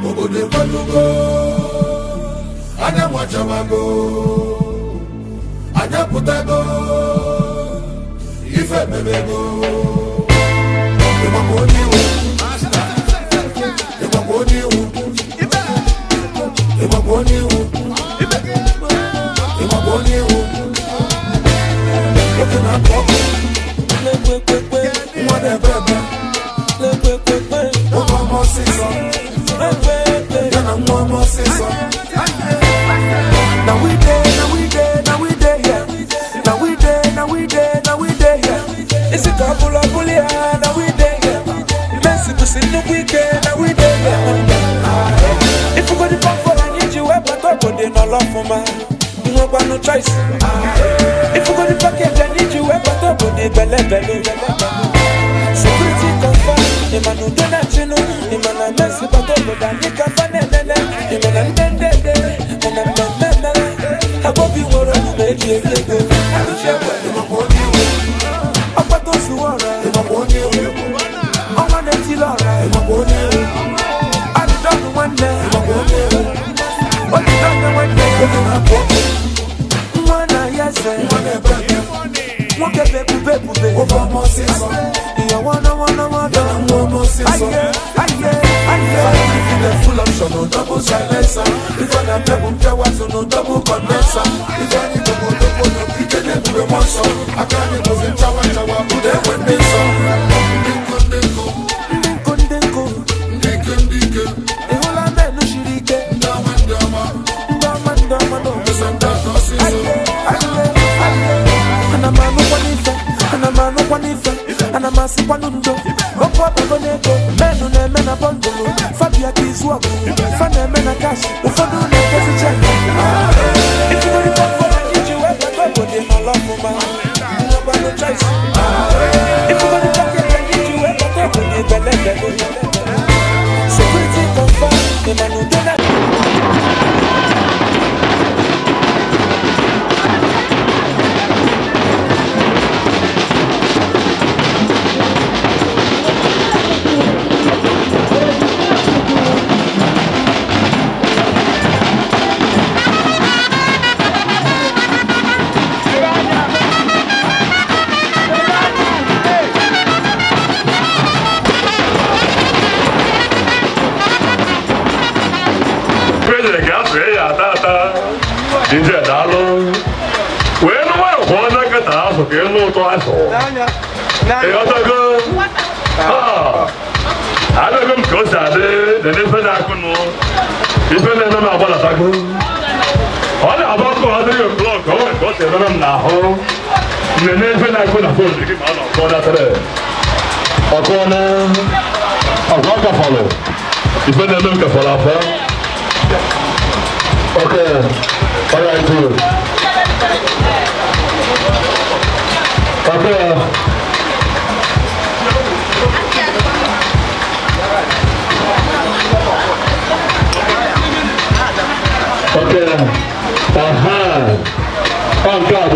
Obodo kwalugo anya mwachabago anya putago ife bebego Iwakoniwu looking at Papa what a baby over more season then I'm one more season now we there here now we there here it's a couple of bullies now we there here Mercy to see the weekend now we there here if you got the back for I need you but they no love for man no got no choice if you got the package I need you but they belle security confirm the man who don't know the man I Mercy but they can find the man I go be more than make you go I got those who are right I want to see all right I don't want them what you don't know what they one Onye-eze one baby over more season you wanna more season full option no double silencer if I double towers no double condenser if I need to go no pick it up with one song I can't go in shower put them with me song Ndeko the whole of men no shirike ndama no anamano kwanife anamasi kwanundo opo Onye-ego menu na emena bondolo fabia kizuagu fana emena cash ufodu na kesi check if you want to for I need you ever go they no love for man no got no choice if you want to I need you ever go they belle security confirm the man who do that Dice dalo, bueno Juana que trazo que no todo eso. Y otra algo cosa de nefena kuno. Ifena na ma bala taku. Ona abako adri blog ko te na na ho. Nefena kuna ko ki ma no ko na tere. Akona agaka follow. Ifena no ka follow fa. Okay. All right, dude. Okay. Okay. Oh God,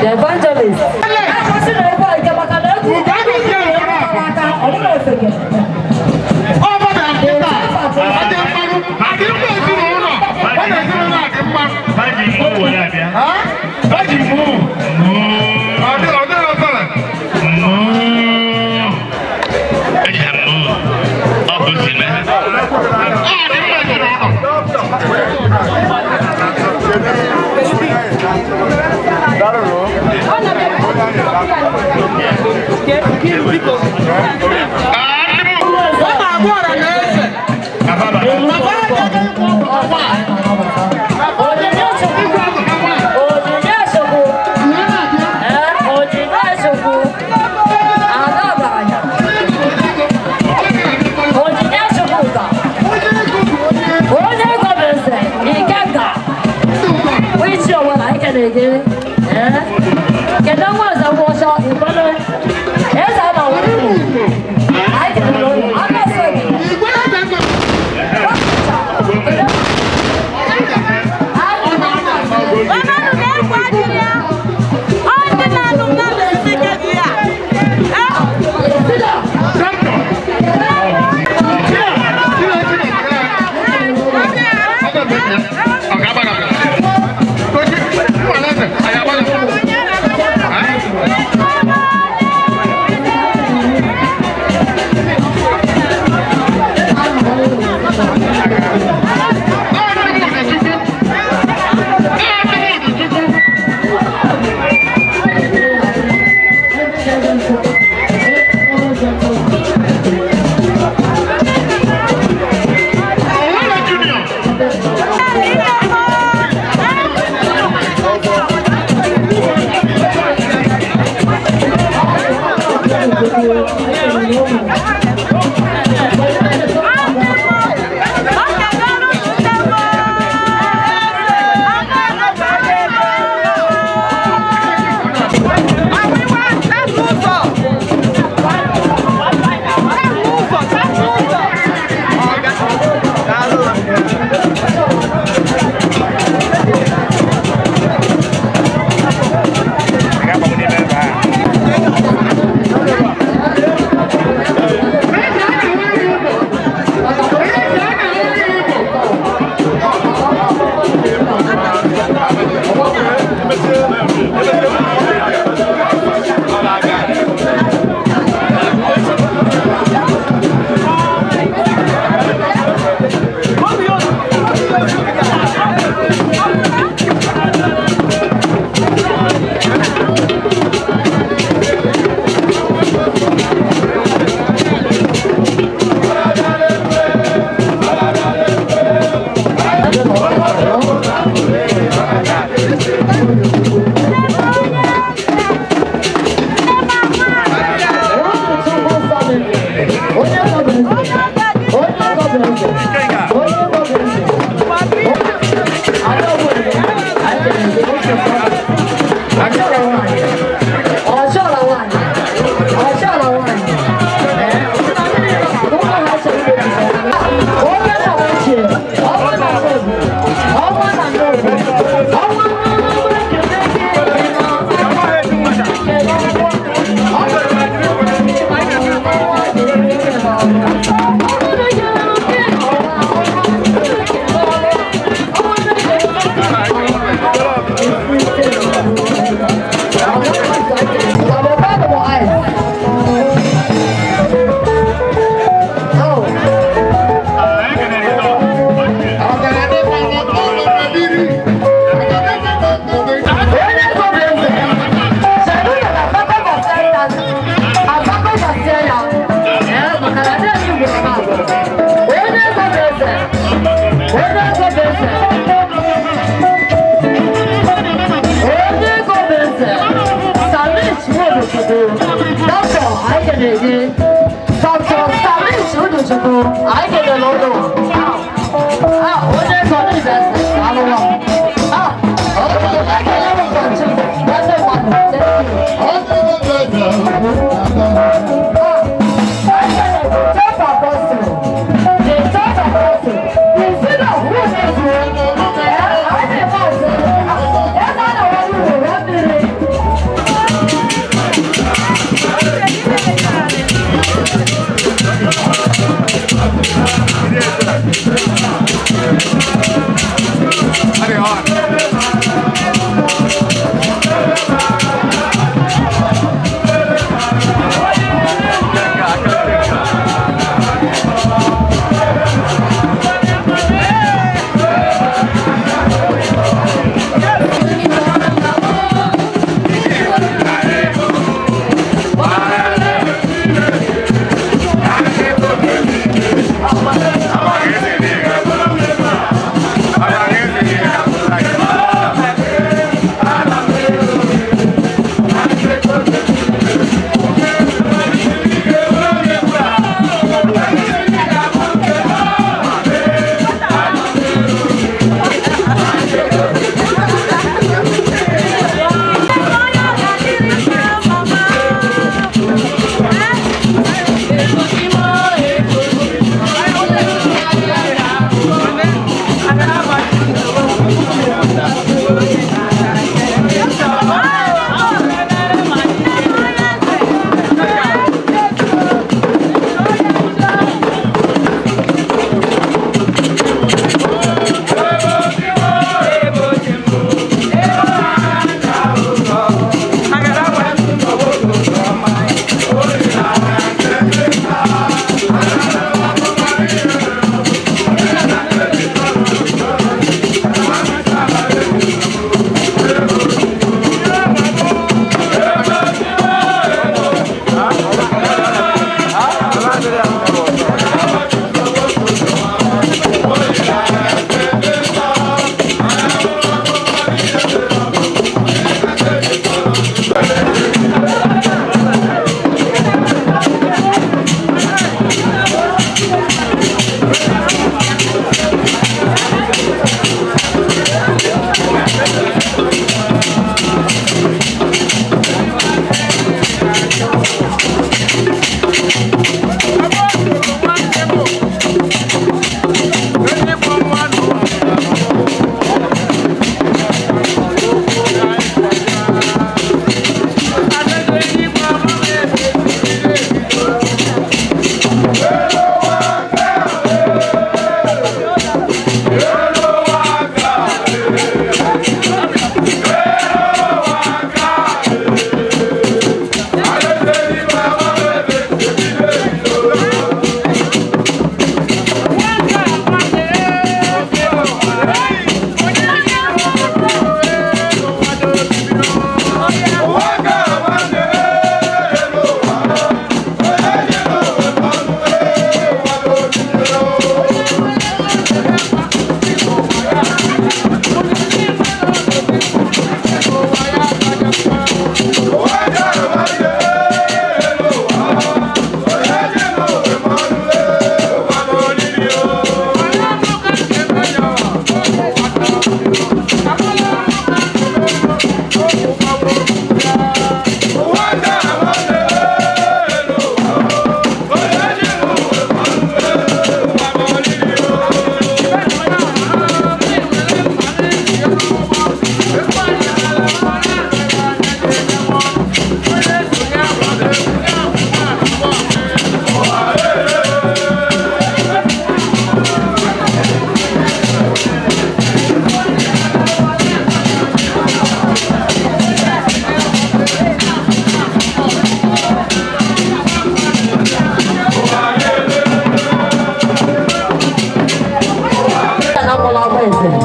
The evangelist.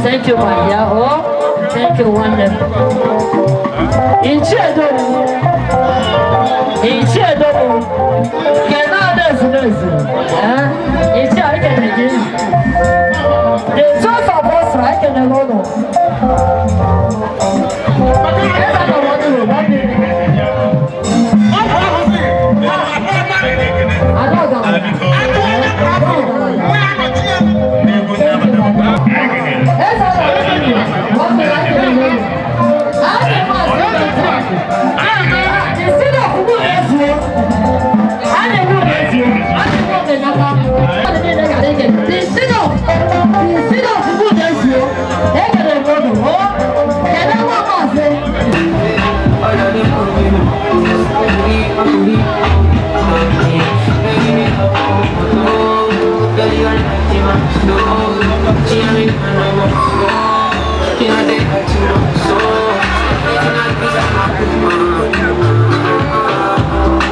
Thank you, my dear. Oh, thank you, wonderful. In-law I can begin. The source of us, I can alone. I don't know.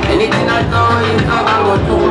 Anything I know, you come and go to.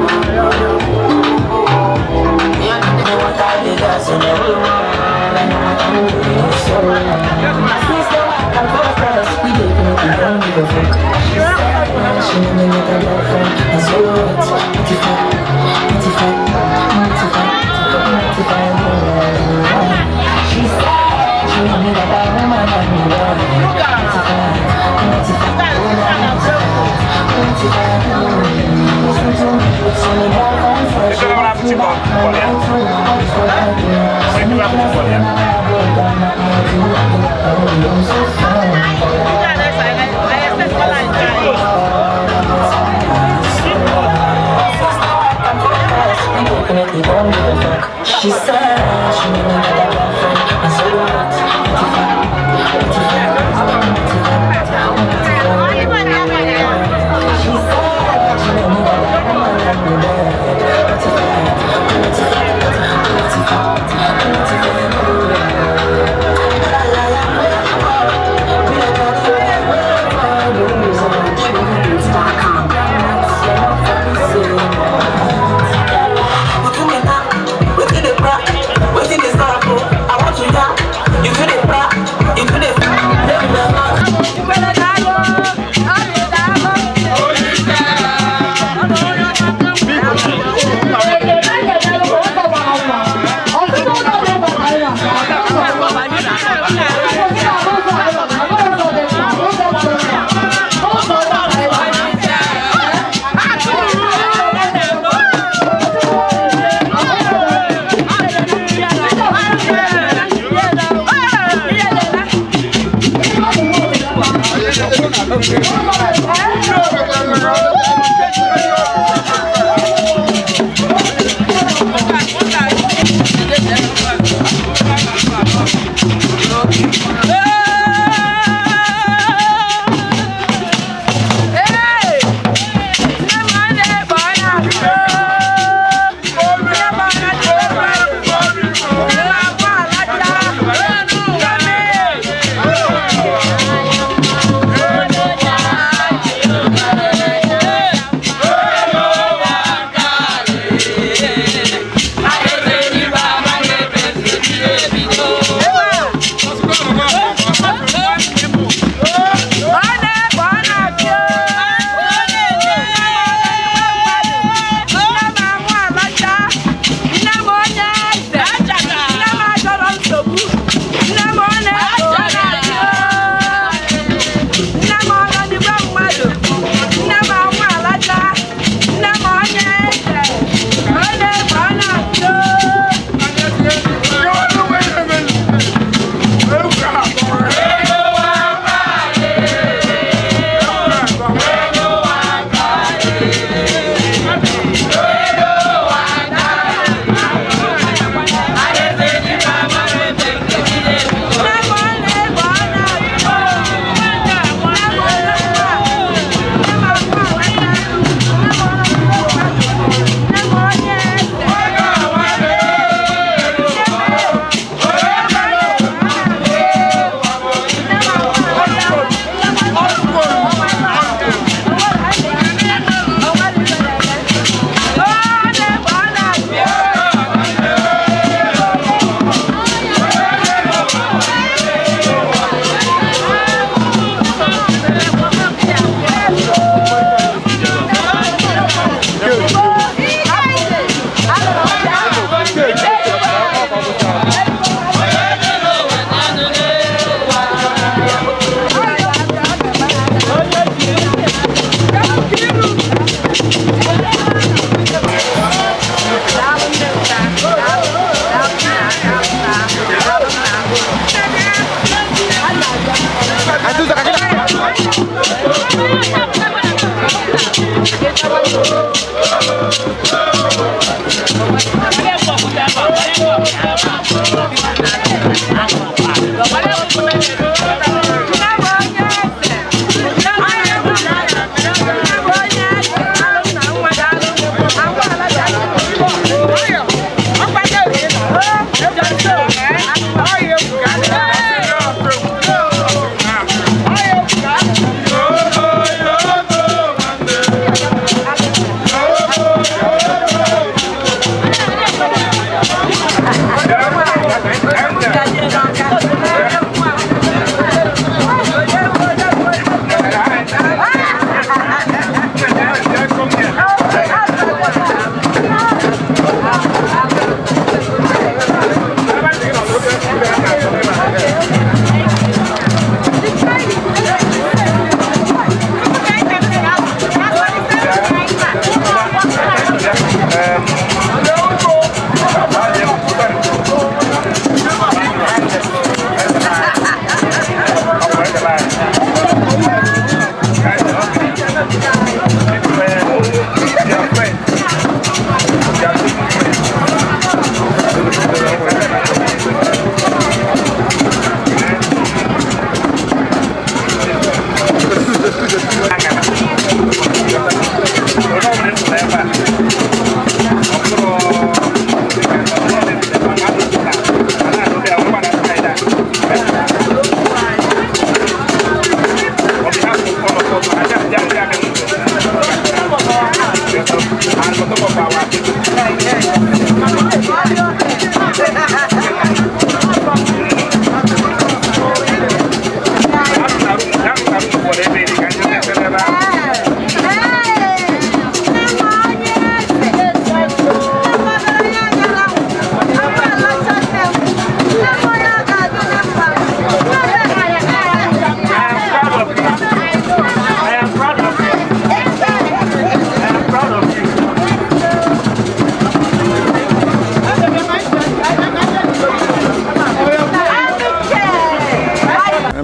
She said she knew that I got friend, and so what?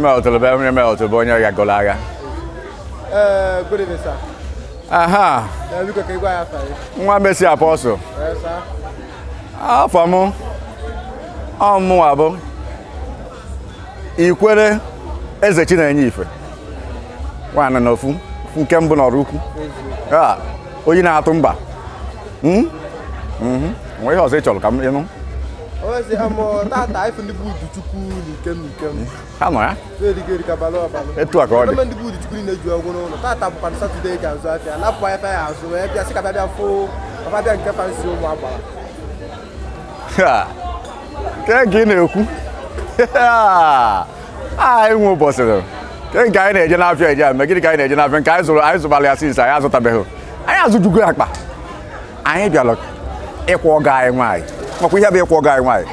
meltụrụ be onye meltụrụ bụ onye ga-agọrọ agha. Good evening, sir. Aha. Nwa Mercy Apostle. Yes, sir. Afọ m ọmụwa bụ Onye-eze Chinenye ife. Nwaanyị n'ofu nke mbụ n'Ọraukwu. Onye na-atụ mba. Nwe ihe ọzọ ị chọrọ ka m ịnụ? Ozi amo tata ife ndị bụ Chukwu n'ikem. Ha nọ ya? Geri ka balo. Etu a ka ọ dị. Ndị bụ Chukwu na-eju ọgwụ n'ụlọ. Tata bụkwa Saturday ka azụ afịa. Lapụ ya fa ya azụ wee bịa sị ka bịa fo. Papa bịa nke fansi ụmụ agbara. Ke gị na-ekwu. Nwe ụbọchị nọ. Ke nke anyị na-eje n'afịa eje eme gịnị ka anyị na-eje n'afịa nke anyị zụbara ya sinsa anyị azụtabeghị. Anyị azụjugo akpa. Anyị bịara ịkwụ ọgọ anyị nwaanyị. Makwa ihe bụ ịkwụ ọgọ anyị nwaanyị.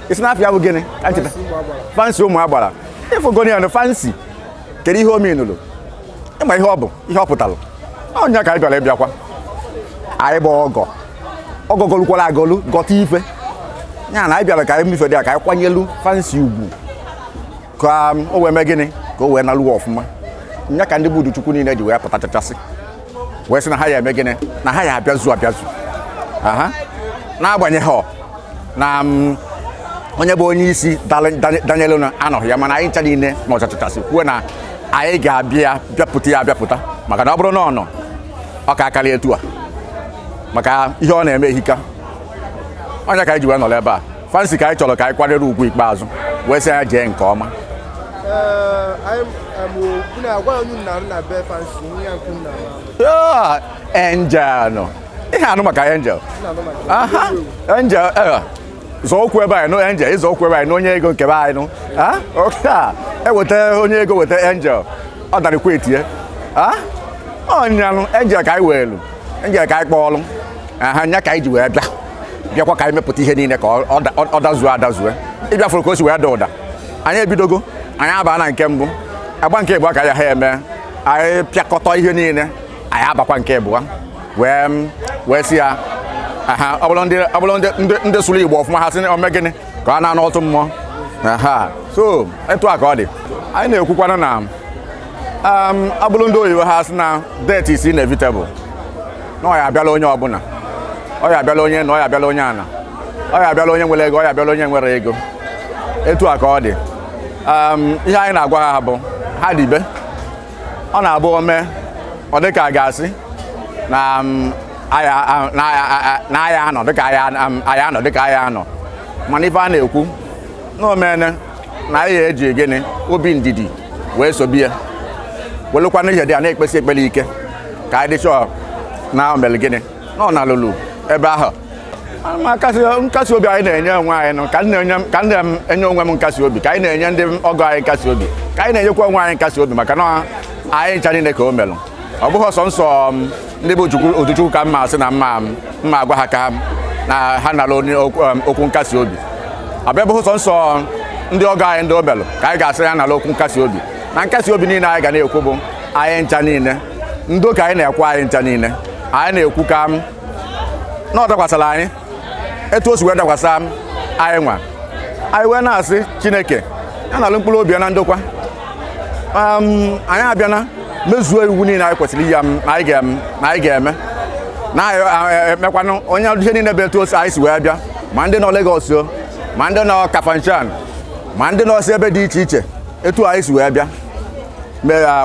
Isi n'afịa bụ gịnị? Fansi ụmụ agbara. Ịfụgoni ya na fansi. Kedu ihe o menụrụ? Ịma ihe ọ bụ, ihe ọ pụtara. Onye ka anyị bịara ịbịakwa. Anyị bụ ọgọ. Ọgọ golukwara agolu, gọta ife. Ya na anyị bịara ka anyị mifede ya ka anyị kwanyelu fansi ugwu. Ka o wee mee gịnị? Ka o wee naluwa ọfụma. Nya ka ndị bụ Chukwu niile ji wee pụta chachasị. Wee sị na ha ya eme gịnị? Na ha ya abịazu. Aha. N'agbanyeghị na onye bụ onye isi Daniel na anọghị ya mana anyị ncha niile ma ọchachachasị kwuo na anyị ga-abịa bịapụta maka na ọ bụrụ na ọ nọ ọ ka akarị etu a maka ihe ọ na-eme ehika onye ka anyị ji wee nọrọ ebe a fansi ka anyị chọrọ ka anyị kwadere ugwu ikpeazụ wee sị ya jee nke ọma. Angel nọ ihe anụ maka Angel. Angel zọọkwu ebe anyị nụ Angel ịzọọkwu ebe anyị nụ Onye-ego nke be anyị nụ. Eweta Onye-ego weta Angel ọ darịkwa etie. Ọnyanụ Angel ka anyị weelu Angel ka anyị kpọọlụ nya ka anyị ji wee bịakwa ka anyị mepụta ihe niile ka ọ dazue ịbịafụrụ ka o si wee da ụda. Anyị ebidogo anyị abaa na nke mbụ agba nke ịbụa ka anyị ha eme anyị pịakọta ihe niile anyị abakwa nke ịbụa wee si ya ọ bụrụ ndị sụrụ Igbo ọfụma ha sị ome gịnị ka ọ na-anụ ọtụ mmụọ. So etu a ka ọ dị anyị na-ekwukwana na ọ bụrụ ndị oyibo ha sị na death is inevitable na ọ ya abịala onye ọbụla ọ ya abịala onye na ọ ya abịala onye ana ọ ya abịala onye nwere ego ọ ya abịala onye nwere ego etu a ka ọ dị. Ihe anyị na-agwa ha bụ ha dịbe ọ na-abụ ome ọ dị ka a ga-asị na anyị anọ dịka anyị anọ mana ife a na-ekwu n'omene na anyị eji gịnị obi ndidi wee sobi ya welụkwana ihe dị a na-ekpesi ekpere ike ka anyị dị chọọ na omere gịnị na ọ na-alụlụ ebe ahụ. Nkasi obi anyị na-enye onwe anyị ka ndị enye onwe m nkasi obi ka anyị na-enye ndị ọgọ anyị nkasi obi ka anyị na-enyekwa onwe anyị nkasi obi maka na anyị ncha niile ka o melụ ọ bụghị ọsọ nsọ ndị bụ Chukwu ka mma asị na mma agwa ha ka na ha nara okwu nkasi obi abịa bụghị ọsọ nsọ ndị ọgọ anyị ndị o melụ ka anyị ga-asị ya nara okwu nkasi obi na nkasi obi niile anyị ga na-ekwu bụ anyị ncha niile ndo ka anyị na-ekwu anyị ncha niile anyị na-ekwu ka na ọ dakwasara anyị etu o si wee dakwasa anyị nwa anyị wee na-asị Chineke ya nalụ mkpụrụ obi ya na ndokwa anyị abịana mezuo iwu niile anyị kwesịrị ihe na anyị ga-eme na anyị emekwanụ onye ihe niile bụ etu o si anyị si wee bịa ma ndị nọ Lagos ma ndị nọ Kafanchan ma ndị nọ si ebe dị iche iche etu anyị si wee bịa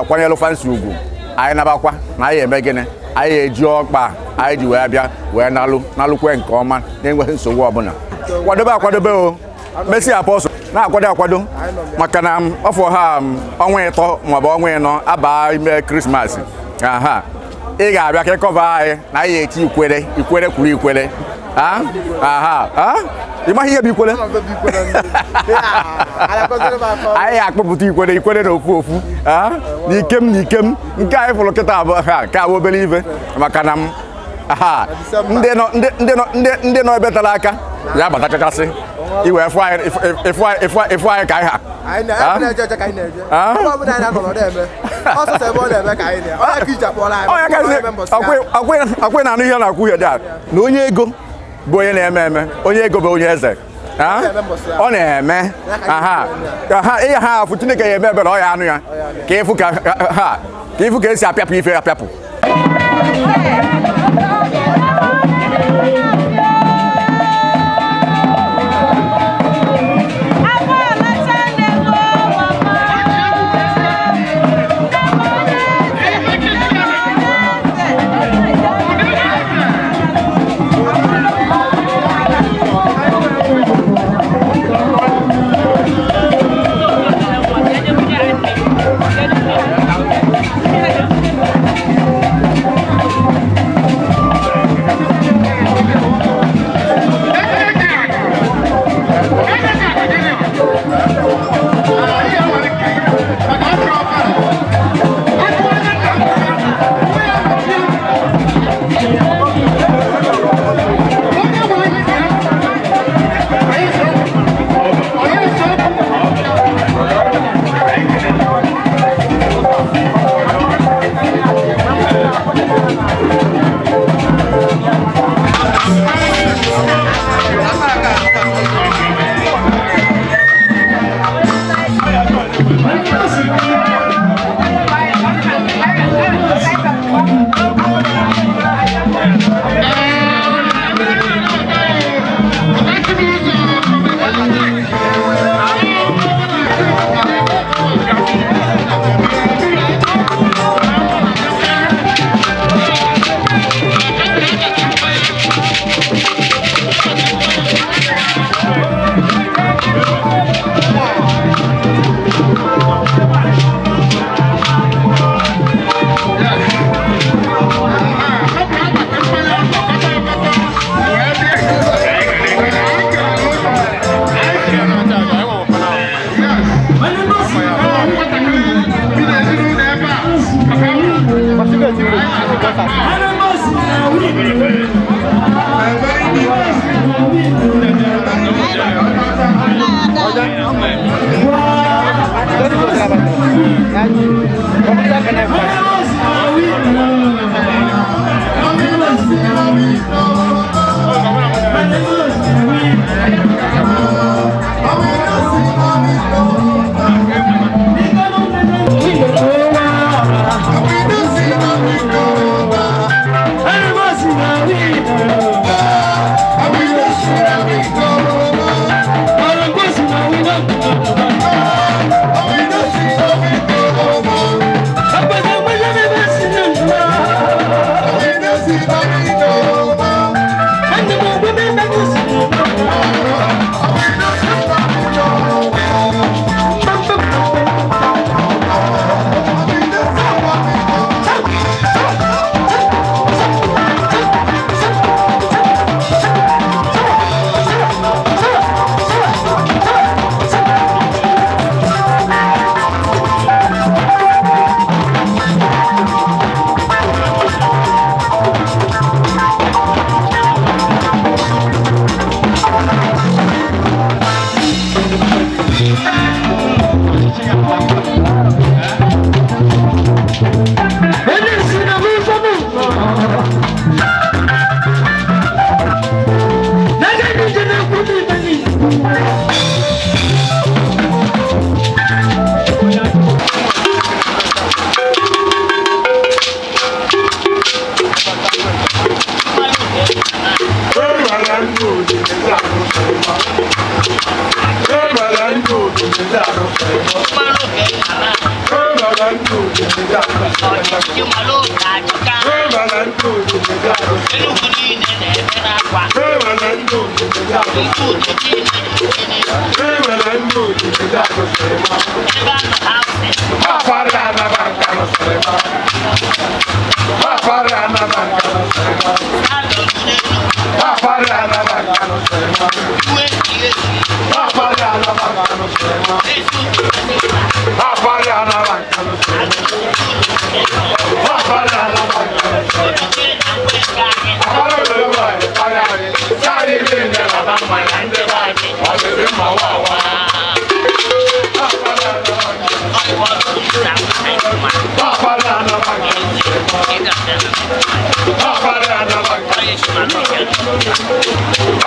kwanyelụ fansi ugwu anyị nabakwa na anyị eme gịnị anyị eji ọkpa anyị ji wee bịa wee nalụkwe nke ọma na-enweghị nsogbu ọbụla akwadobe o Mercy Apostle na-akwado maka na ọfọ ha ọnwa 3 maọbụ ọnwa 4 abaa ime Krismas ị ga-abịa ka ịkọva anyị na anyị eti ikwere kwuru ikwere ị maghị ihe bụ ikwere anyị akpọpụta ikwere na ofu n'ikem nke anyị fụrụ kịta ka abụ obere ife maka na ndị nọ ebe tara aka ya abatachachasị iwe efu anyị ka anyị akwụ na anụ ihe na-akwụ ihe dị na Onye-ego bụ onye na-eme Onye-ego bụ Onye-eze ọ na-eme ihe ha afụ Chineke ya eme ebere ọ ya anụ ya ka ịfụ ka esi apịapụ ife apịapụ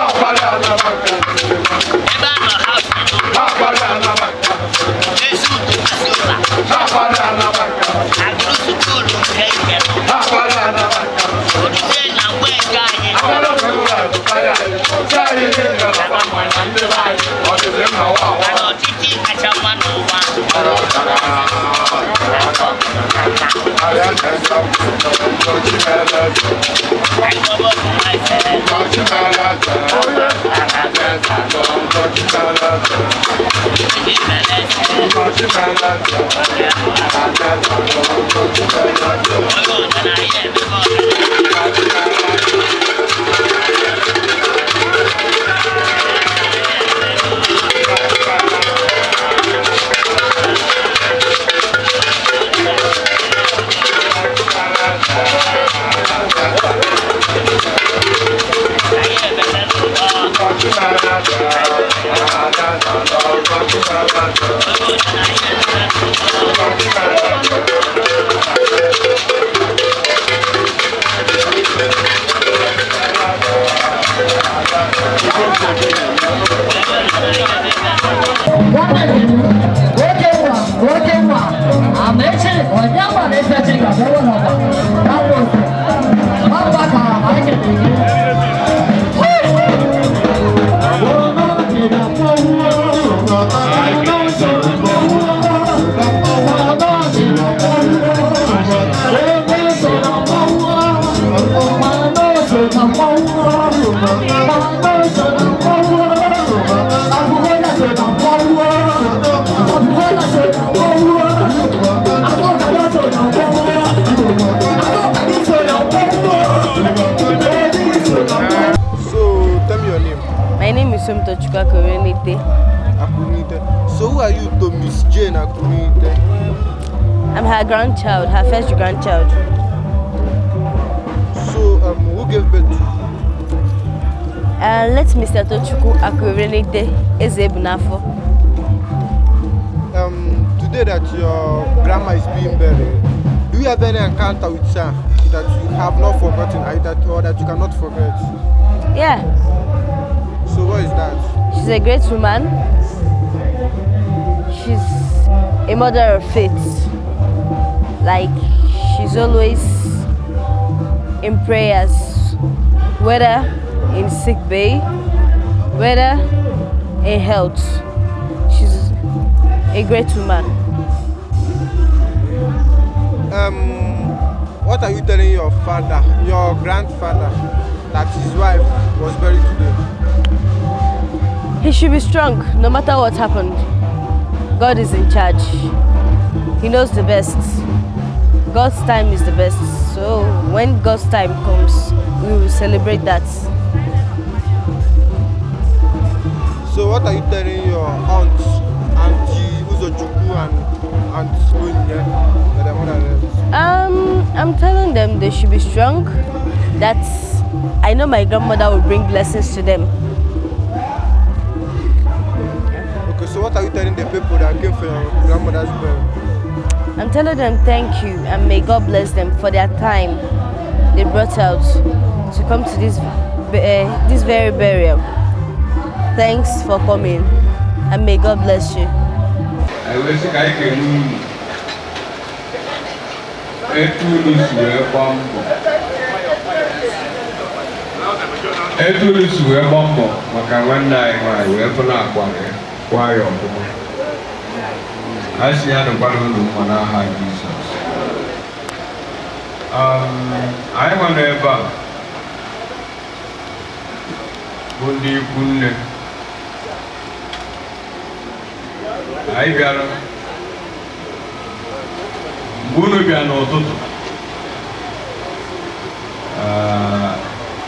Oh, Akuerenite. So who are you to Miss Jane Akuerenite? I'm her grandchild, her first grandchild. So who gave birth to you? Let Mr. Tochukwu Akuerenite Eze Bunafo. Today that your grandma is being buried, do you have any encounter with her that you have not forgotten or that you cannot forget? Yeah. So what is that? She's a great woman. She's a mother of faith. Like, she's always in prayers, whether in sick bay, whether in health. She's a great woman. What are you telling your father, your grandfather, that his wife was buried today? He should be strong, no matter what happened. God is in charge. He knows the best. God's time is the best. So when God's time comes, we will celebrate that. So what are you telling your aunt, Auntie Uzochukwu and Aunt Onye, and their mother? I'm telling them they should be strong. That I know my grandmother will bring blessings to them. Okay, so what are you telling the people that came for your grandmother's burial? I'm telling them thank you and may God bless them for their time they brought out to come to this very burial. Thanks for coming and may God bless you. I wish I could Etulusu bombo maka nwanne anyị wee fụna akwa kwa ya ọfụma. Asị ya dịkwara unu mma n'aha Jizọs. Anyị nọ n'ebe a bụ ndị ikwu nne. Anyị bịara mgbe unu bịa n'ụtụtụ.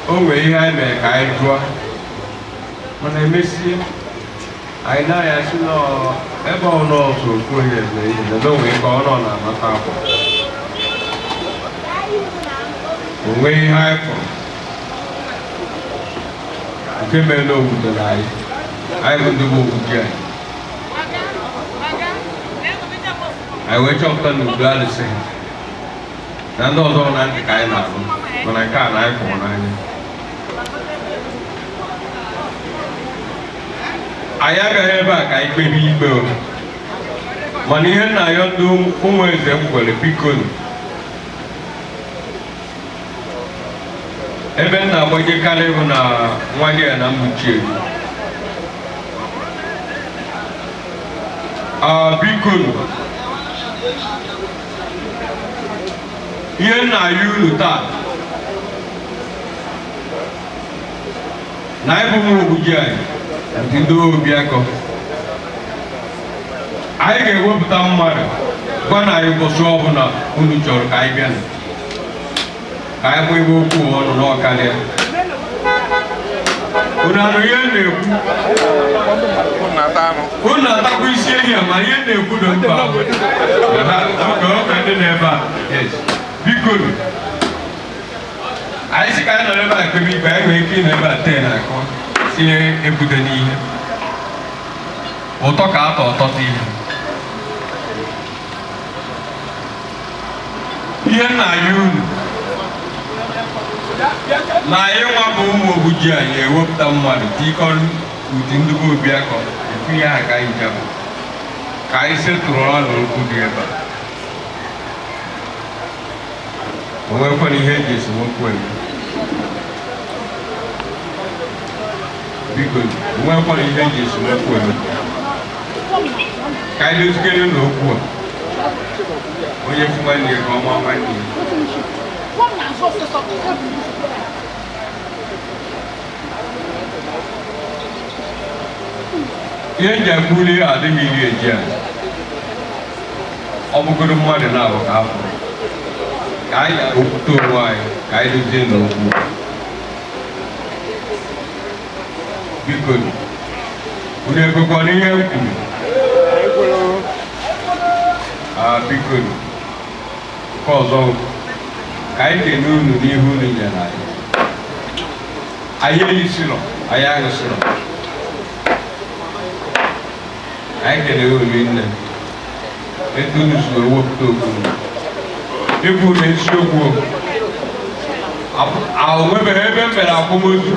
O nwere ihe anyị mere ka anyị jụọ mana emesie anyị na-ayasị ebe ọ nọ otu okwu onye eze ihe na onwe ka ọ nọ na-amata akwa o nweghị ihe anyị fọrọ nke mere na owutere anyị bụ ndị bụ okwuji anyị wee chọpụta na udo adịsịghị na ndị ọzọ na ntị ka anyị na-alụ mana nke a na anyị fọrọ n'anya. Anyị agaghị ebe a ka anyị kpebe ikpe mana ihe nna ya ndị ụmụ eze m kwere biko ebe nna agbajekarị bụ na nwa gị ya na mgbuchi biko ihe nna ya unu taa na ịbụ m ogbuji anyị ndị obi akọ anyị ga-ewepụta mmadụ gwa na anyị ụbọchị ọbụla unu chọrọ ka anyị bịa ka anyị bụ ebe okwu ọnụ n'ọkarịa unu anụ ihe na-ekwu unu na-atakwa isi ehi ma ihe na-ekwu dị mkpa ndị na-ebe a biko anyị si ka anyị nọ ebe a kpebe ikpe anyị nwere ike ịnọ ebe a tee na akọ tinye ebude n'ihe ụtọ ka atọ ọtọta ihe nna anyị unu na anyị nwa bụ ụmụ ogbuji anyị ewepụta mmadụ tikọrọ ụdị ndị obi akọ efu ihe ha ka anyị jabụ ka anyị setụrụ ọnụ okwu dị ebe a onwekwana ihe eji esemokwu eme biko onwekwana ihe eji esemokwu eme ka anyị dozikere n'okwu a onye fụ nwanne ya ka ọma nwanne ya ihe nji akwụli adịghị iri eji a ọ bụgoro mmadụ na-abụ ka afọ ka anyị okwute onwe anyị ka anyị dozie n'okwu biko unu ekwekwa n'ihe m kwuru biko nke ọzọ ka anyị kene unu n'ihe unu nyere anyị eyisirọ anyị aṅụsịrọ anyị kene olu nne etu unu si ewepụta okwu ikwu na isiokwu onwebeghị ebe m mere akwamozu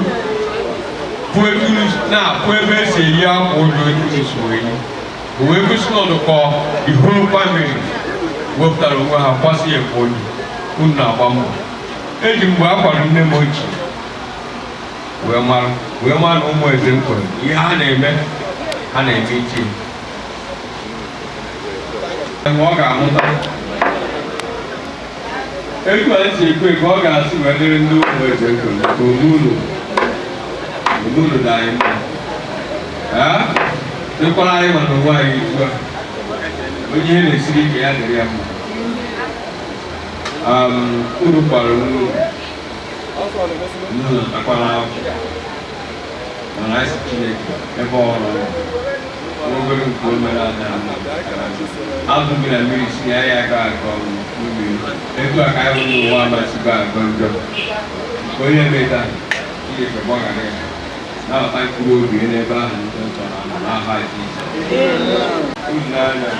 bụ etu na-apụ ebe esi eyi akwa ụjọ etu esi eyi o wee gosi n'ọdụ ka ihu famili wepụtara onwe ha kwasị ya ekwe oyi unu na-agba mbọ eji mgbe akwara nne m ochie wee mara na ụmụ eze m kwere ihe ha na-eme iche ọ ga-amụta etu a si ekwe ka ọ ga-asị wee dịrị ndị ụmụ eze m kwere ka omume na anyị mma dịkwara anyị mana onwe anyị izu a onye ihe na-esiri ike ya dịrị ya mma unu kwara unu takwara mana anyị si Chineke ebe ọrụ ogologo nke omere anya azụ bi na mmiri si ya ya aga aga ọrụ mmiri etu a ka anyị nwere ụwa amasịgo agọ njọ onye meta Chineke gbaghara ya na-ata mkpụrụ obi n'ebe ahụ ndị nsọ na n'aha Jizọs n'anya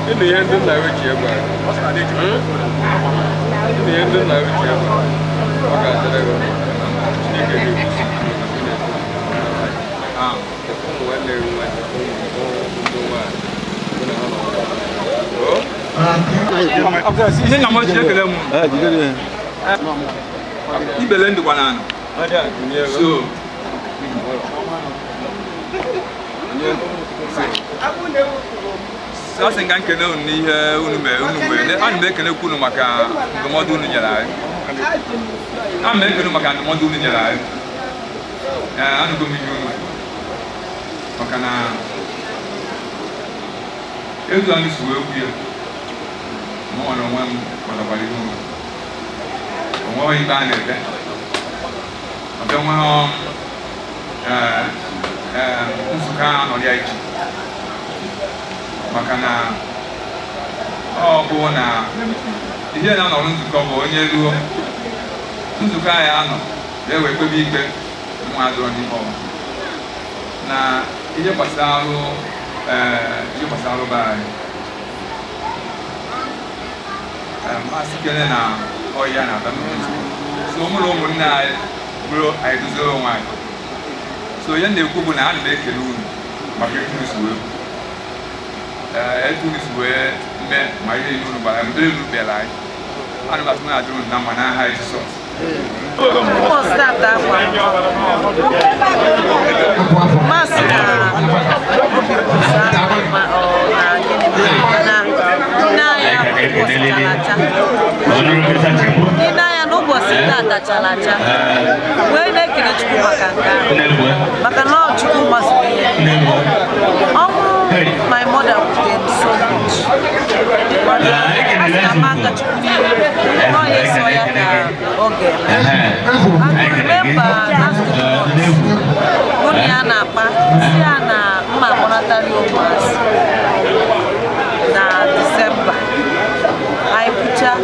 ini yang tu nak uji apa? Ini yang tu nak uji apa? Maka saya kata, ini kiri. Buat lewat, buat Ini nama dia kelemu. Juga dia. Ini belen tu kanan. Ada. So. Sasa nga nkene unu n'ihe unu mere ana m ekene kwunu maka ndụmọdụ unu nyere anyị ana m ekene maka ndụmọdụ unu nyere anyị anụgo m ihe unu maka na ezu anyị si wee kwu ya more than one for the body. More in Ghana. I don't want Musuka or the IT. Makana. Oh, Bona. If you're not on to cover Onye-ego, Musuka, they were to be one on the home. Now, if you're Pasalo by Masikena or Yana, so more night, bro, I deserve one. So, young they could not make a room, my friends will. Everything where met my little by a little bit like I was not doing number 9 high sauce. What's that one? My mother would get so much. I remember last December. I picture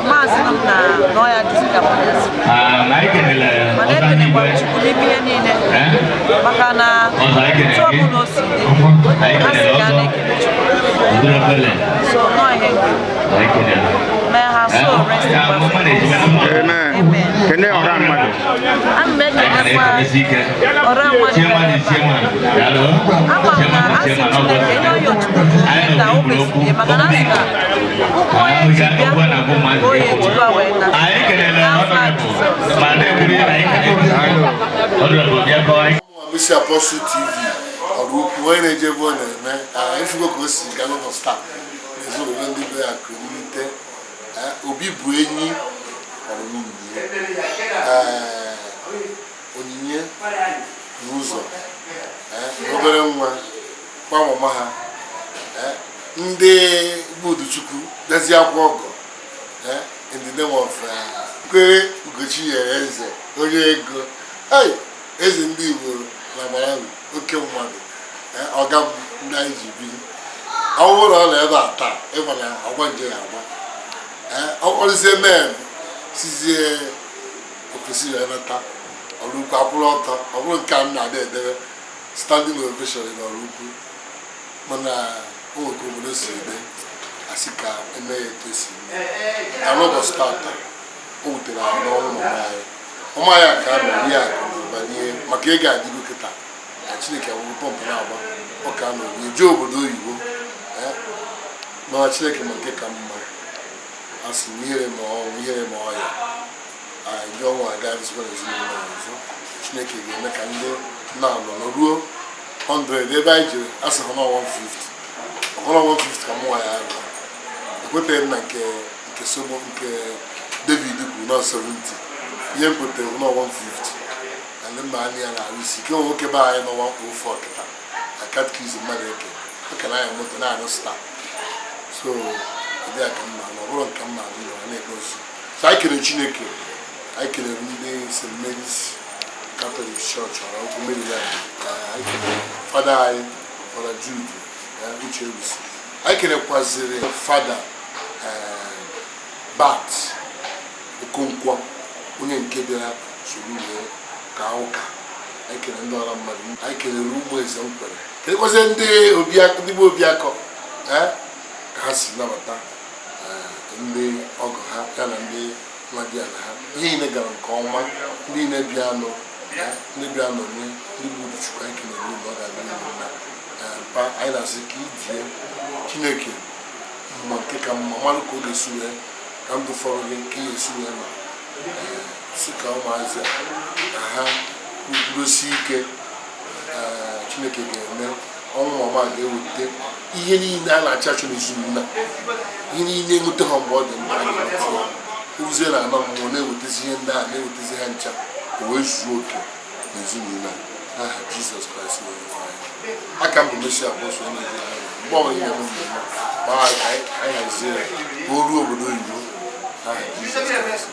Masinum na Noya disappears. Makana Tobuno City. So no may I have so rest in Amen. Can you run money? I'm making Mercy Apostle TV Oraukwu Onye-eze if you go see cannot start. Ezinne Jane Akuerenite obi bu enyi onyinye n'ụzọ obere nwa kwa mama ha ndị budu chukwu dazi akwa ogo in the name of kwere ugochi eze Onye-ego eze ndị Igbo na Malawi oke mmadụ ọga ndị anyị ji bi ọwụrụ ọ na-ebe a taa ịmana ọgwa nje ya agba ọkpọrịzie men sizie ofesi ya nata Oraukwu akwụrụ ọtọ ọ bụrụ nke a m na-adị edebe standing ovation na Oraukwu mana o nwekwa obodo si ede asị ka eme ya eto si anọbọsị tata o wutere ahụ n'ọnwụ ọma ya ka a nọ ya banye maka ị ga-adịgo kịta na Chineke nwere pọmpụ na-agba ọ ka nọ eje obodo oyibo ma Chineke ma nke ka mma asị na ihere ma ọnwụ ihere ma ọya anyị ọnwa aga dịzikwa n'ezinụlọ ọzọ Chineke ga-eme ka ndị na-anọ n'ruo 100 ebe anyị jiri asị ha na 150 ọkọrọ 150 ka mụnwa ya arụ ekweteghị na nke sobo nke David kwuru na 70 ihe m kwetere na 150 na ndị mma anyị ya na-arụ isi ke nwoke be anyị n'ọnwa ofe ọkịta na katkizm mmadụ eke ekena anyị moto na-arụ star so ndị a ka mma na ọ bụrụ nke mma na-egosi so anyị kere Chineke anyị kelere ndị St. Mary's Catholic Church Oraukwu Maryland anyị kelere fada anyị fada Jude uche ewusi anyị kelekwaziri fada Bat Okonkwo onye nke bịara soro wee ka ụka anyị kelere ndị ọra mmadụ anyị kelere ụmụ eze nkwere kelekwazie ndị bụ Obiakọ ka ha si nabata ndị ọgọ ha ya na ndị nwa bịa na ha ihe niile gara nke ọma ndị niile bịa nọ ndị bụ Chukwu anyị kelere ụlọ ọ ga-adị na mpa anyị na-asị ka idie Chineke mma nke ka mma mmadụ ka ọ ga-esi wee ka ndụ fọrọ gị nke ihe esi wee ma si ka ụmụazị ka ha kwudosi ike Chineke ga-eme ọnwụ mama ga-eweta ihe niile a na-achọ achọ n'ezinụlọ ihe niile enweta ha mgbe ọ dị mma a ga-eweta ya ozie na anọ mmụọ na-ewetezi ihe ndị a na-ewetezi ha ncha o wee zuo oke n'ezinụlọ n'aha Jizọs Kraịst aka m bụ Mercy Apostle. mgbe ọbụla ihe ma anyị hazie oru obodo oyibo aha Jizọs Kraịst.